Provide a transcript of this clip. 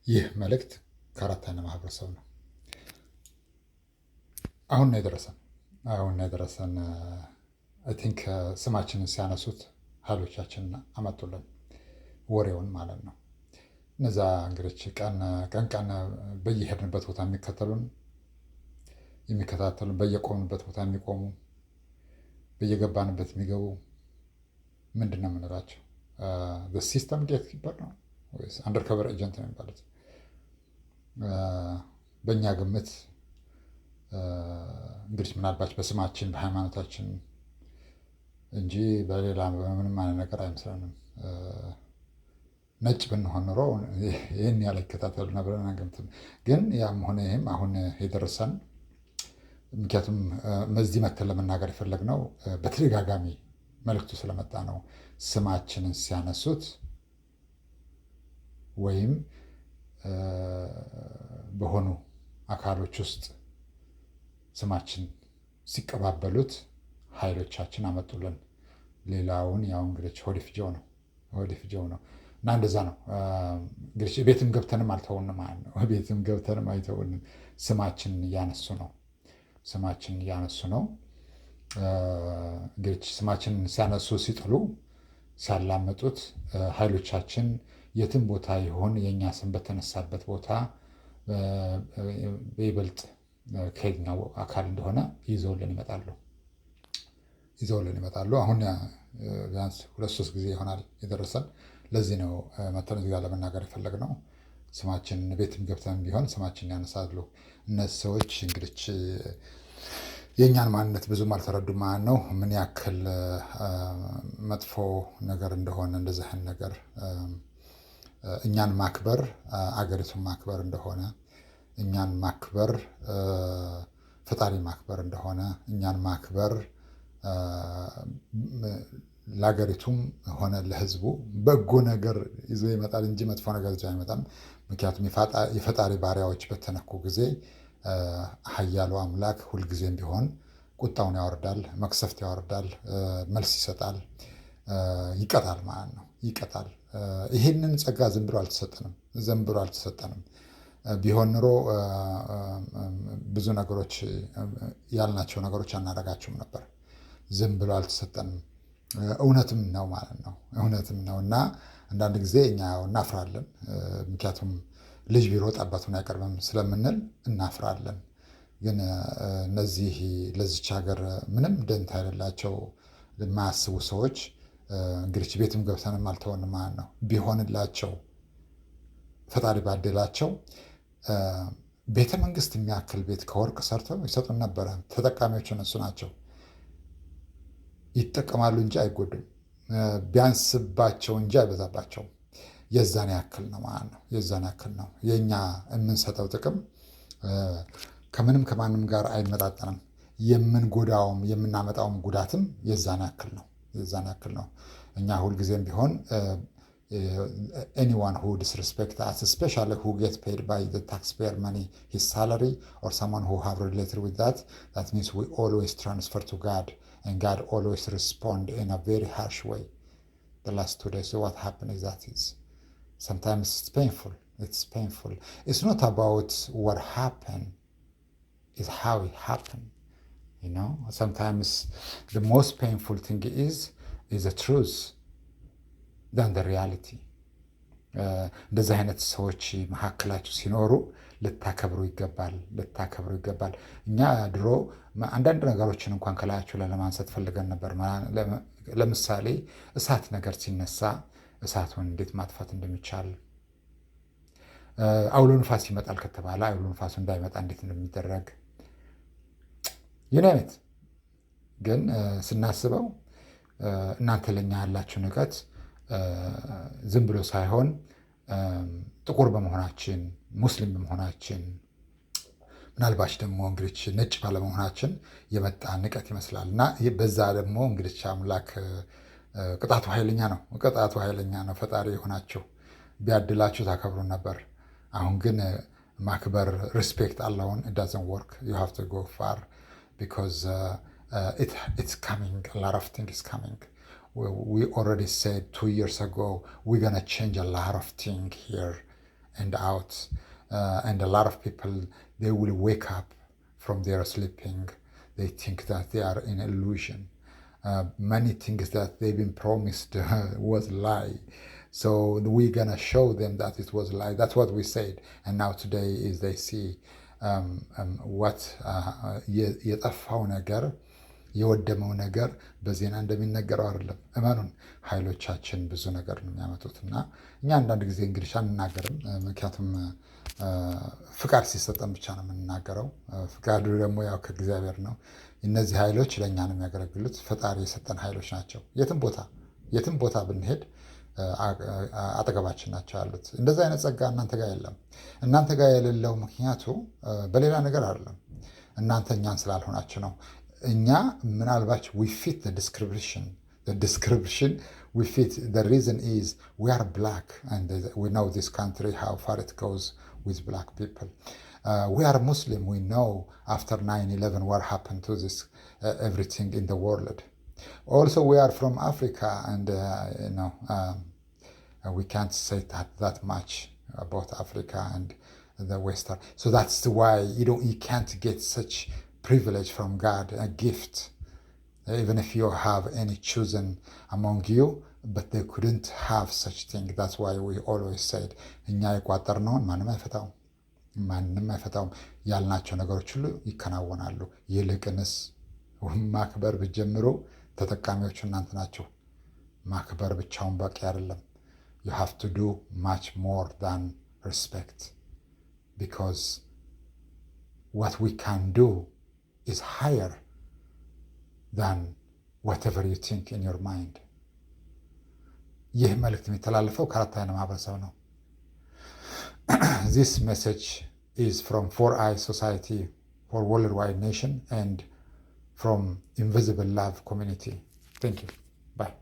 ይህ መልእክት ከአራተኛ ማህበረሰብ ነው። አሁን ነው የደረሰን። አይ ቲንክ ስማችንን ሲያነሱት ኃይሎቻችን አመጡልን ወሬውን ማለት ነው። እነዛ እንግዲህ ቀን በየሄድንበት ቦታ የሚከታተሉን በየቆምንበት ቦታ የሚቆሙ በየገባንበት የሚገቡ ምንድን ነው የምንላቸው? ሲስተም ጌት ኪፐር ነው ወይስ አንደርከቨር ኤጀንት ነው የሚባሉት? በእኛ ግምት እንግዲህ ምናልባት በስማችን በሃይማኖታችን እንጂ በሌላ በምንም አይነት ነገር አይመስለንም። ነጭ ብንሆን ኖሮ ይህን ያለ ይከታተሉ ነብረን አንገምትም። ግን ያም ሆነ ይህም አሁን የደረሰን ምክንያቱም በዚህ መተን ለመናገር የፈለግነው በተደጋጋሚ መልእክቱ ስለመጣ ነው። ስማችንን ሲያነሱት ወይም በሆኑ አካሎች ውስጥ ስማችን ሲቀባበሉት ኃይሎቻችን አመጡልን። ሌላውን ያው እንግዲህ ሆዴ ፍጀው ነው እና እንደዛ ነው እንግዲህ ቤትም ገብተንም አልተውንም ማለት ነው። ቤትም ገብተንም አይተውንም። ስማችንን እያነሱ ነው። እንግዲህ ስማችንን ሲያነሱ ሲጥሉ ሲያላመጡት ኃይሎቻችን የትም ቦታ ይሆን የእኛ ስም በተነሳበት ቦታ በይበልጥ ከየትኛው አካል እንደሆነ ይዘውልን ይመጣሉ። አሁን ቢያንስ 2-3 ጊዜ ይሆናል የደረሰን። ለዚህ ነው መተን እዚህ ጋር ለመናገር የፈለግነው። ስማችን ቤትም ገብተን ቢሆን ስማችን ያነሳሉ። እነዚህ ሰዎች እንግዲህ የእኛን ማንነት ብዙም አልተረዱም ማለት ነው። ምን ያክል መጥፎ ነገር እንደሆነ እንደዚህ አይነት ነገር እኛን ማክበር አገሪቱን ማክበር እንደሆነ፣ እኛን ማክበር ፈጣሪ ማክበር እንደሆነ፣ እኛን ማክበር ለሀገሪቱም ሆነ ለሕዝቡ በጎ ነገር ይዞ ይመጣል እንጂ መጥፎ ነገር ይዞ አይመጣም። ምክንያቱም የፈጣሪ ባሪያዎች በተነኩ ጊዜ ኃያሉ አምላክ ሁልጊዜም ቢሆን ቁጣውን ያወርዳል፣ መቅሰፍት ያወርዳል፣ መልስ ይሰጣል፣ ይቀጣል ማለት ነው። ይቀጣል። ይህንን ጸጋ ዝም ብሎ አልተሰጠንም። ቢሆን ኑሮ ብዙ ነገሮች ያልናቸው ነገሮች አናደርጋቸውም ነበር። ዝም ብሎ አልተሰጠንም። እውነትም ነው ማለት ነው። እውነትም ነው እና አንዳንድ ጊዜ እኛ እናፍራለን። ምክንያቱም ልጅ ቢሮጥ አባቱን አይቀርብም ስለምንል እናፍራለን። ግን እነዚህ ለዚች ሀገር ምንም ደንታ የሌላቸው የማያስቡ ሰዎች እንግዲህ ቤትም ገብተንም አልተወንም ማለት ነው። ቢሆንላቸው ፈጣሪ ባደላቸው ቤተ መንግስት የሚያክል ቤት ከወርቅ ሰርተው ይሰጡን ነበረ። ተጠቃሚዎች እነሱ ናቸው። ይጠቀማሉ እንጂ አይጎዱም። ቢያንስባቸው እንጂ አይበዛባቸውም። የዛን ያክል ነው ማለት ነው። የዛን ያክል ነው። የእኛ የምንሰጠው ጥቅም ከምንም ከማንም ጋር አይመጣጠንም። የምንጎዳውም የምናመጣውም ጉዳትም የዛን ያክል ነው። እኛ ሁልጊዜም ቢሆን anyone who disrespect us, especially who get paid by the taxpayer money, his salary, or someone who have related with that means we always transfer to God, and God always respond in a very harsh way. The last 2 days, so what happened is sometimes it's painful. It's not about what happened, it's how it happened. Sometimes the most painful thing is the truth than the reality. እንደዚህ አይነት ሰዎች መካከላችሁ ሲኖሩ ልታከብሩ ይገባል። እኛ ድሮ አንዳንድ ነገሮችን እንኳን ከላያቸው ላይ ለማንሳት ፈልገን ነበር። ለምሳሌ እሳት ነገር ሲነሳ እሳቱን እንዴት ማጥፋት እንደሚቻል፣ አውሎ ንፋስ ይመጣል ከተባለ አውሎ ንፋሱ እንዳይመጣ እንዴት እንደሚደረግ ዩናይት። ግን ስናስበው እናንተ ለኛ ያላችሁ ንቀት ዝም ብሎ ሳይሆን ጥቁር በመሆናችን ሙስሊም በመሆናችን ምናልባች ደግሞ እንግዲህ ነጭ ባለመሆናችን የመጣ ንቀት ይመስላል። እና በዛ ደግሞ እንግዲህ አምላክ ቅጣቱ ኃይለኛ ነው። ፈጣሪ የሆናችሁ ቢያድላችሁ ታከብሩን ነበር። አሁን ግን ማክበር ሪስፔክት አለውን it doesn't work. You have to go far because it's coming. A lot of things is coming. We already said 2 years ago we're gonna change a lot of things here, and out. And a lot of people, they will wake up from their sleeping. They think that they are in illusion. Many things that they've been promised was lie. So we're gonna show them that it was lie. That's what we said. And now today is they see what የጠፋው ነገር የወደመው ነገር በዜና እንደሚነገረው አይደለም። እመኑን ኃይሎቻችን ብዙ ነገር ነው የሚያመጡት እና እኛ አንዳንድ ጊዜ እንግዲህ አንናገርም። ምክንያቱም ፍቃድ ሲሰጠን ብቻ ነው የምንናገረው። ፍቃዱ ደግሞ ያው ከእግዚአብሔር ነው። እነዚህ ኃይሎች ለእኛ ነው የሚያገለግሉት። ፈጣሪ የሰጠን ኃይሎች ናቸው። የትም ቦታ ብንሄድ አጠገባችን ናቸው ያሉት። እንደዚህ አይነት ጸጋ እናንተ ጋር የለም። እናንተ ጋር የሌለው ምክንያቱ በሌላ ነገር አይደለም። እናንተ እኛን ስላልሆናችሁ ነው። እኛ ምናልባት we fit the description we fit. The reason is we are black and we know this country how far it goes with black people. We are Muslim. We know after 9/11 what happened to this everything in the world. Also we are from Africa and we can't say that much about Africa and the Western. So that's why you can't get such privilege from God, a gift, even if you have any chosen among you, but they couldn't have such thing. That's why we always said እኛ የቋጠርነውን ማንም አይፈታውም ያልናቸው ነገሮች ሁሉ ይከናወናሉ። ይልቅንስ ማክበር ብትጀምሩ ተጠቃሚዎቹ እናንተ ናችሁ። ማክበር ብቻውን በቂ አይደለም። You have to do much more than respect, because what we can do is higher than whatever you think in your mind. ይህ መልእክት የሚተላለፈው ከአራት አይነ ማህበረሰብ ነው። This message is from 4i Society for Worldwide Nation and from Invisible Love Community. Thank you. Bye.